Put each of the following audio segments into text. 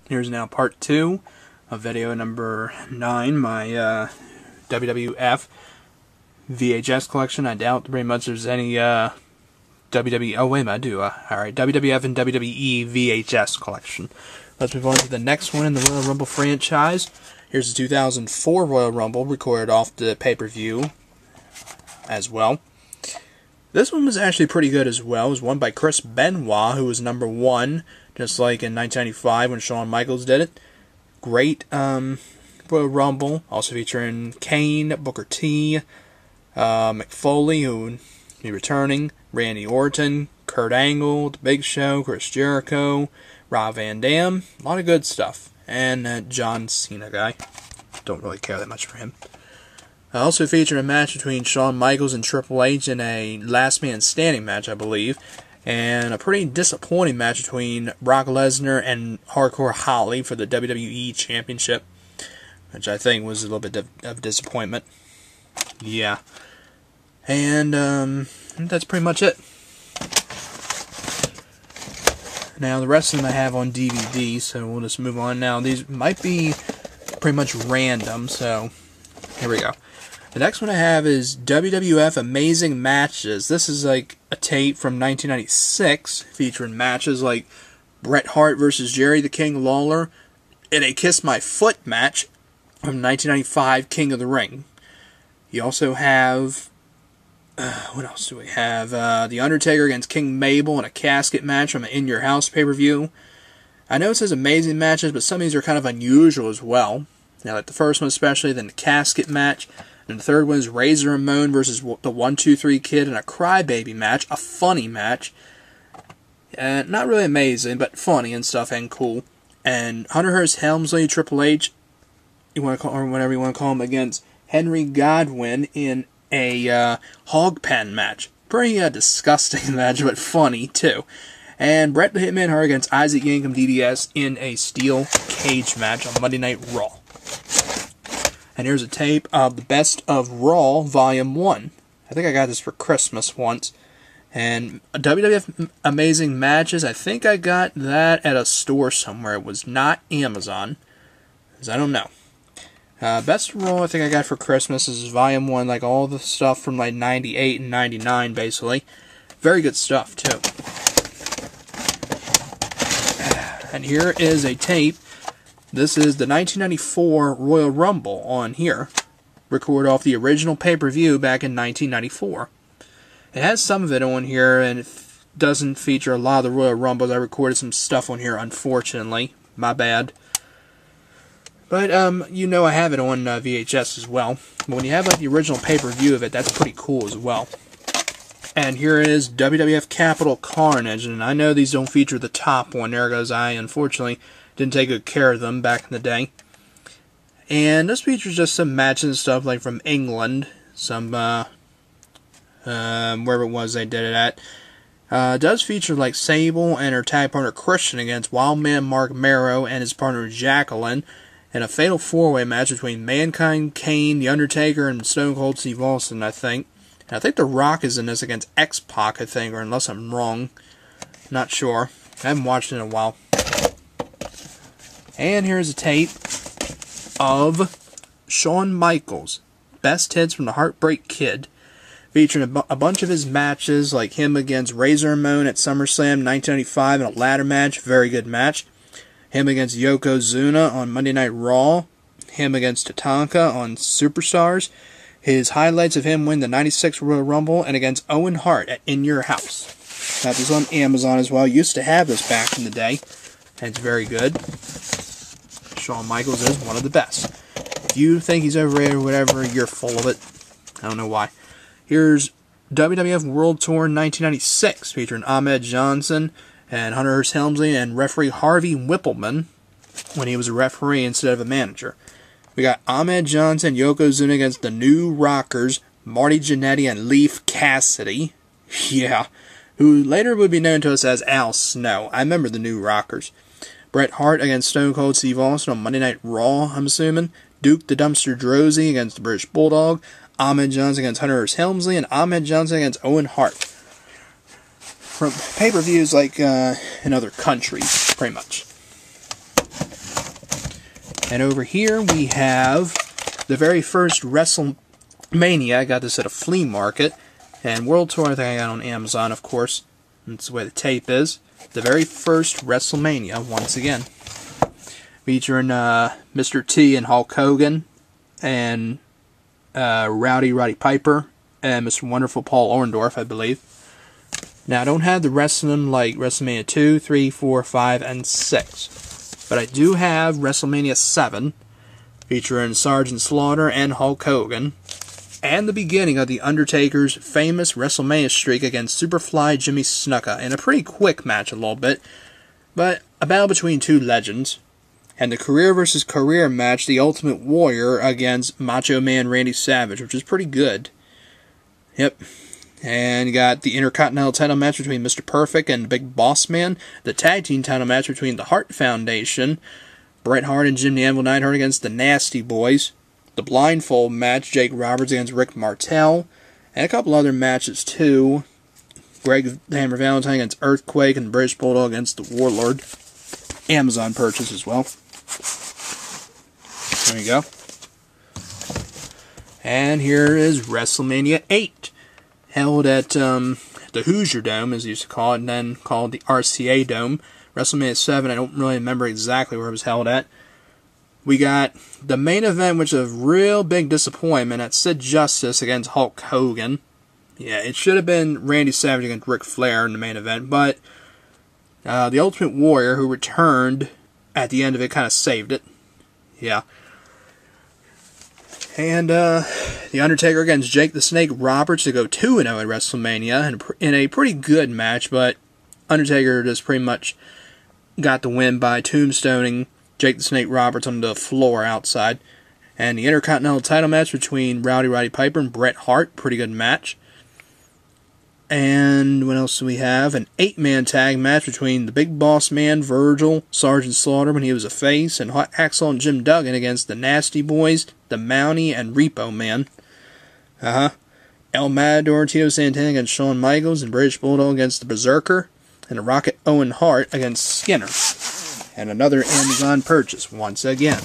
Here's now part 2 of video number 9, my WWF VHS collection. I doubt pretty much there's any WWE, oh wait a minute, I do, alright, WWF and WWE VHS collection. Let's move on to the next one in the Royal Rumble franchise. Here's the 2004 Royal Rumble, recorded off the pay-per-view as well. This one was actually pretty good as well. It was won by Chris Benoit, who was number 1, just like in 1995 when Shawn Michaels did it. Great Royal Rumble, also featuring Kane, Booker T, McFoley, who would be returning, Randy Orton, Kurt Angle, The Big Show, Chris Jericho, Rob Van Dam, a lot of good stuff, and John Cena guy. Don't really care that much for him. Also featured a match between Shawn Michaels and Triple H in a last man standing match, I believe, and a pretty disappointing match between Brock Lesnar and Hardcore Holly for the WWE Championship, which I think was a little bit of disappointment. Yeah. And that's pretty much it. Now, the rest of them I have on DVD, so we'll just move on now. These might be pretty much random, so here we go. The next one I have is WWF Amazing Matches. This is like a tape from 1996 featuring matches like Bret Hart versus Jerry the King Lawler in a Kiss My Foot match from 1995 King of the Ring. You also have, what else do we have? The Undertaker against King Mabel in a casket match from an In Your House pay-per-view. I know it says Amazing Matches, but some of these are kind of unusual as well. Now, like the first one especially, then the casket match. And the third one is Razor Ramon versus the 1-2-3 Kid in a Crybaby match, a funny match. Not really amazing, but funny and stuff and cool. And Hunter Hearst Helmsley, Triple H, you want to call, or whatever you want to call him, against Henry Godwinn in a hog pen match. Pretty disgusting match, but funny too. And Bret the Hitman Hart against Isaac Yankem DDS in a steel cage match on Monday Night Raw. And here's a tape of the Best of Raw Volume 1. I think I got this for Christmas once. And WWF Amazing Matches, I think I got that at a store somewhere. It was not Amazon, because I don't know. Best of Raw I think I got for Christmas is Volume 1, like all the stuff from like 98 and 99, basically. Very good stuff, too. And here is a tape. This is the 1994 Royal Rumble on here, recorded off the original pay-per-view back in 1994. It has some of it on here, and it doesn't feature a lot of the Royal Rumbles. I recorded some stuff on here, unfortunately. My bad. But, you know I have it on VHS as well. But when you have like the original pay-per-view of it, that's pretty cool as well. And here is WWF Capital Carnage, and I know these don't feature the top one there, because I, unfortunately, didn't take good care of them back in the day. And this features just some matches and stuff like from England. Some, wherever it was they did it at. It does feature like Sable and her tag partner Christian against Wildman Mark Marrow and his partner Jacqueline. And a fatal 4-way match between Mankind, Kane, The Undertaker, and Stone Cold Steve Austin, I think. And I think The Rock is in this against X-Pac, I think, or unless I'm wrong. Not sure. I haven't watched it in a while. And here's a tape of Shawn Michaels' Best Hits from the Heartbreak Kid, featuring a bunch of his matches, like him against Razor Ramon at SummerSlam 1995 in a ladder match, very good match. Him against Yokozuna on Monday Night Raw. Him against Tatanka on Superstars. His highlights of him win the 96 Royal Rumble, and against Owen Hart at In Your House. That was on Amazon as well. Used to have this back in the day, and it's very good. Shawn Michaels is one of the best. If you think he's overrated or whatever, you're full of it. I don't know why. Here's WWF World Tour 1996, featuring Ahmed Johnson and Hunter Hearst Helmsley and referee Harvey Whippleman, when he was a referee instead of a manager. We got Ahmed Johnson, Yokozuna against the New Rockers, Marty Jannetty and Leif Cassidy. Yeah, who later would be known to us as Al Snow. I remember the New Rockers. Bret Hart against Stone Cold Steve Austin on Monday Night Raw, I'm assuming. Duke the Dumpster Droese against the British Bulldog. Ahmed Johnson against Hunter Hearst Helmsley. And Ahmed Johnson against Owen Hart. From pay-per-views like in other countries, pretty much. And over here we have the very first WrestleMania. I got this at a flea market. And World Tour, I think I got on Amazon, of course. That's the way the tape is. The very first WrestleMania, once again. Featuring Mr. T and Hulk Hogan. And Roddy Piper. And Mr. Wonderful Paul Orndorff, I believe. Now, I don't have the rest of them like WrestleMania 2, 3, 4, 5, and 6. But I do have WrestleMania 7, featuring Sergeant Slaughter and Hulk Hogan, and the beginning of The Undertaker's famous WrestleMania streak against Superfly Jimmy Snuka, in a pretty quick match a little bit, but a battle between two legends, and the career versus career match, The Ultimate Warrior against Macho Man Randy Savage, which is pretty good. Yep. And you got the Intercontinental title match between Mr. Perfect and the Big Boss Man. The tag team title match between the Hart Foundation, Bret Hart and Jim the Anvil Neidhart against the Nasty Boys. The blindfold match, Jake Roberts against Rick Martel. And a couple other matches too. Greg the Hammer Valentine against Earthquake and British Bulldog against the Warlord. Amazon purchase as well. There you go. And here is WrestleMania 8. Held at the Hoosier Dome, as you used to call it, and then called the RCA Dome. WrestleMania 7, I don't really remember exactly where it was held at. We got the main event, which is a real big disappointment, at Sid Justice against Hulk Hogan. Yeah, it should have been Randy Savage against Ric Flair in the main event, but the Ultimate Warrior, who returned at the end of it, kind of saved it. Yeah. And The Undertaker against Jake the Snake Roberts to go 2-0 at WrestleMania in a pretty good match, but Undertaker just pretty much got the win by tombstoning Jake the Snake Roberts on the floor outside. And the Intercontinental title match between Roddy Piper and Bret Hart, pretty good match. And what else do we have? An 8-man tag match between the Big Boss Man, Virgil, Sergeant Slaughter when he was a face, and Hacksaw and Jim Duggan against the Nasty Boys, the Mountie, and Repo Man. El Matador, Tito Santana against Shawn Michaels, and British Bulldog against the Berserker, and the Rocket Owen Hart against Skinner. And another Amazon purchase, once again.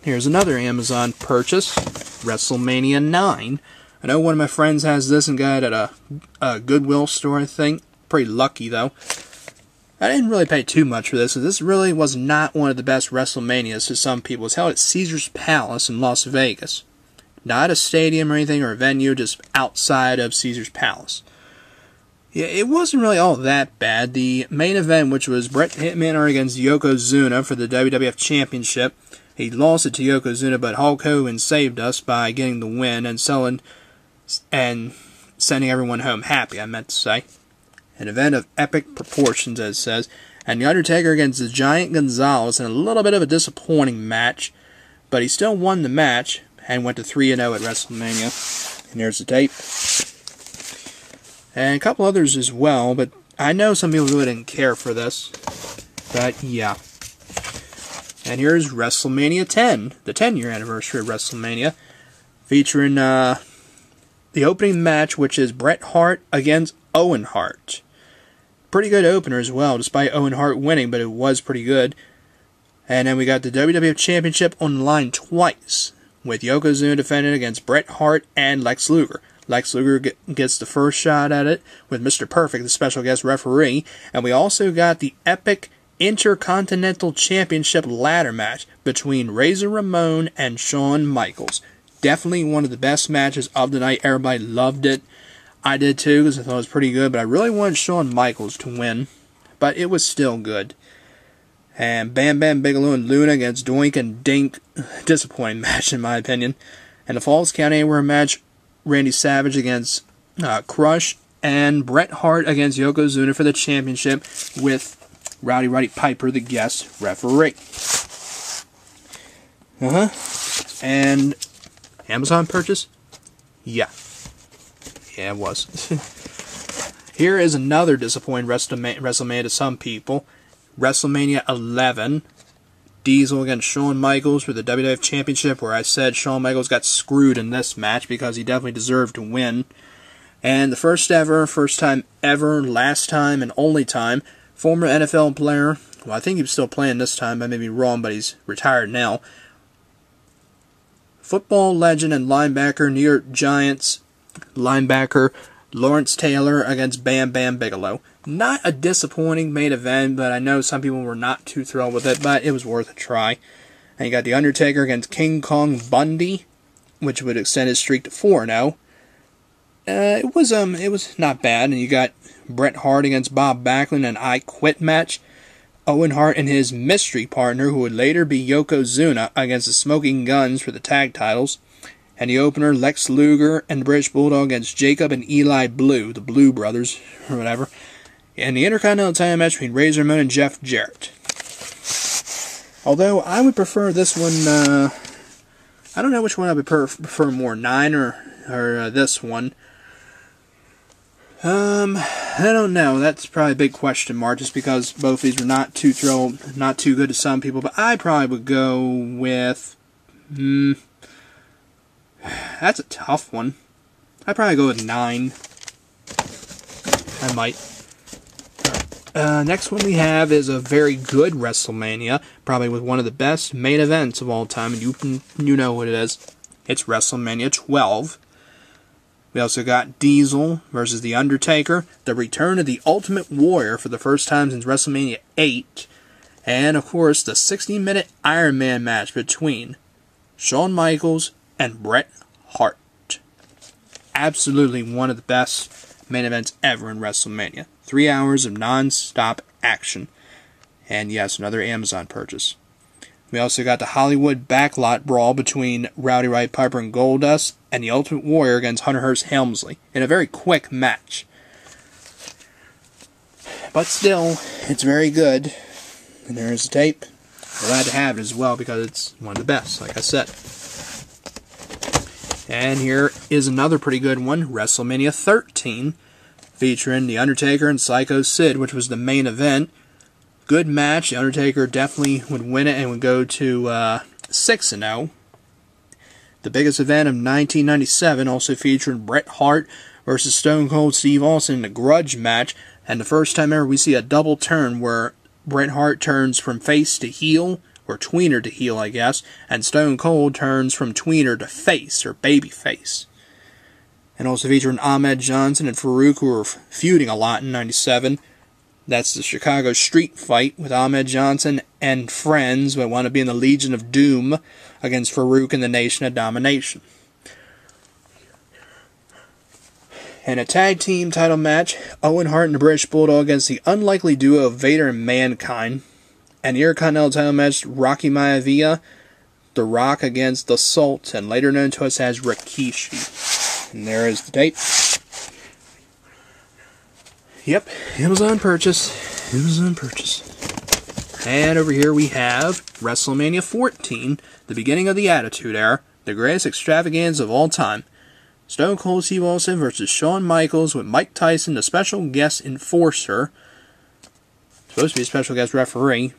Here's another Amazon purchase, WrestleMania 9. I know one of my friends has this and got it at a Goodwill store, I think. Pretty lucky, though. I didn't really pay too much for this, because this really was not one of the best WrestleManias to some people. It was held at Caesars Palace in Las Vegas. Not a stadium or anything, or a venue, just outside of Caesars Palace. Yeah, it wasn't really all that bad. The main event, which was Bret Hitman Hart against Yokozuna for the WWF Championship. He lost it to Yokozuna, but Hulk Hogan saved us by getting the win and sending everyone home happy, I meant to say. An event of epic proportions, as it says. And The Undertaker against the Giant Gonzalez in a little bit of a disappointing match. But he still won the match and went to 3-0 at WrestleMania. And here's the tape. And a couple others as well, but I know some people really didn't care for this. But yeah. And here's WrestleMania 10, the 10-year anniversary of WrestleMania, featuring the opening match, which is Bret Hart against Owen Hart. Pretty good opener as well, despite Owen Hart winning, but it was pretty good. And then we got the WWF Championship on the line twice, with Yokozuna defending against Bret Hart and Lex Luger. Lex Luger gets the first shot at it with Mr. Perfect, the special guest referee. And we also got the epic Intercontinental Championship ladder match between Razor Ramon and Shawn Michaels. Definitely one of the best matches of the night. Everybody loved it. I did too, because I thought it was pretty good, but I really wanted Shawn Michaels to win. But it was still good. And Bam Bam Bigelow and Luna against Doink and Dink. Disappointing match, in my opinion. And the Falls Count Anywhere match, Randy Savage against Crush, and Bret Hart against Yokozuna for the championship with Roddy Piper, the guest referee. And Amazon purchase? Yeah. Yeah, it was. Here is another disappointing WrestleMania to some people. WrestleMania 11. Diesel against Shawn Michaels for the WWF Championship, where I said Shawn Michaels got screwed in this match because he definitely deserved to win. And the first time ever, last time, and only time, former NFL player Well, I think he was still playing this time. I may be wrong, but he's retired now. Football legend and linebacker, New York Giants linebacker Lawrence Taylor against Bam Bam Bigelow. Not a disappointing main event, but I know some people were not too thrilled with it, but it was worth a try. And you got The Undertaker against King Kong Bundy, which would extend his streak to 4-0. It was not bad. And you got Bret Hart against Bob Backlund in an I Quit match. Owen Hart and his mystery partner, who would later be Yokozuna, against the Smoking Guns for the tag titles. And the opener, Lex Luger and the British Bulldog against Jacob and Eli Blue, the Blue Brothers, or whatever. And the Intercontinental title match between Razor Ramon and Jeff Jarrett. Although, I would prefer this one, I don't know which one I would prefer more, 9 or this one. I don't know. That's probably a big question mark, just because both these were not too good to some people. But I probably would go with, that's a tough one. I'd probably go with 9. I might. Next one we have is a very good WrestleMania, probably with one of the best main events of all time, and you know what it is. It's WrestleMania 12. We also got Diesel versus The Undertaker, the return of the Ultimate Warrior for the first time since WrestleMania 8, and of course the 60-minute Iron Man match between Shawn Michaels and Bret Hart. Absolutely one of the best main events ever in WrestleMania. 3 hours of non-stop action. And yes, another Amazon purchase. We also got the Hollywood Backlot Brawl between Rowdy Roddy Piper and Goldust and the Ultimate Warrior against Hunter Hearst Helmsley in a very quick match. But still, it's very good. And there's the tape. Glad to have it as well because it's one of the best, like I said. And here is another pretty good one, WrestleMania 13, featuring The Undertaker and Psycho Sid, which was the main event. Good match. The Undertaker definitely would win it and would go to 6-0. The biggest event of 1997 also featured Bret Hart versus Stone Cold Steve Austin in a grudge match, and the first time ever we see a double turn where Bret Hart turns from face to heel, or tweener to heel, I guess, and Stone Cold turns from tweener to face, or baby face. And also featuring Ahmed Johnson and Farouk, who were feuding a lot in 97. That's the Chicago Street Fight with Ahmed Johnson and friends who want to be in the Legion of Doom against Farouk and the Nation of Domination. And a tag team title match, Owen Hart and the British Bulldog against the unlikely duo of Vader and Mankind. And the Intercontinental title match, Rocky Maivia, The Rock against the Sultan, later known to us as Rikishi. And there is the tape. Yep, Amazon purchase. Amazon purchase. And over here we have WrestleMania 14, the beginning of the Attitude Era, the greatest extravaganza of all time. Stone Cold Steve Austin versus Shawn Michaels with Mike Tyson, the special guest enforcer. Supposed to be a special guest referee,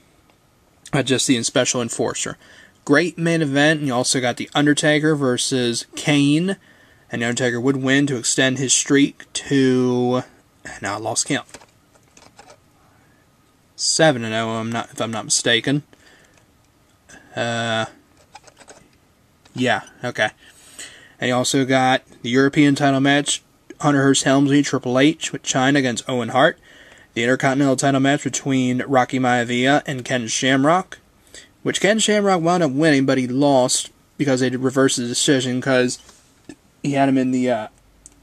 not just the special enforcer. Great main event, and you also got The Undertaker versus Kane. And The Undertaker would win to extend his streak to... Now I lost count. 7-0, if I'm not mistaken. Yeah, okay. And you also got the European title match, Hunter Hearst Helmsley, Triple H with China against Owen Hart. The Intercontinental title match between Rocky Maivia and Ken Shamrock, which Ken Shamrock wound up winning, but he lost because they reversed the decision because he had him in the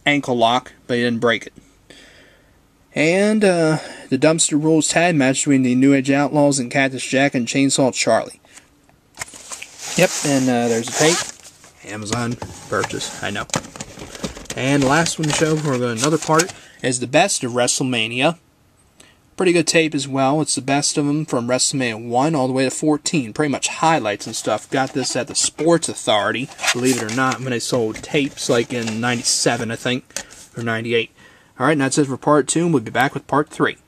ankle lock, but he didn't break it. And the Dumpster Rules tag match between the New Age Outlaws and Cactus Jack and Chainsaw Charlie. Yep, and there's the tape. Amazon purchase, I know. And the last one to show before we go to another part is the best of WrestleMania. Pretty good tape as well. It's the best of them from WrestleMania 1 all the way to 14. Pretty much highlights and stuff. Got this at the Sports Authority, believe it or not, when they sold tapes, like in 97, I think, or 98. Alright, and that's it for part 2, and we'll be back with part 3.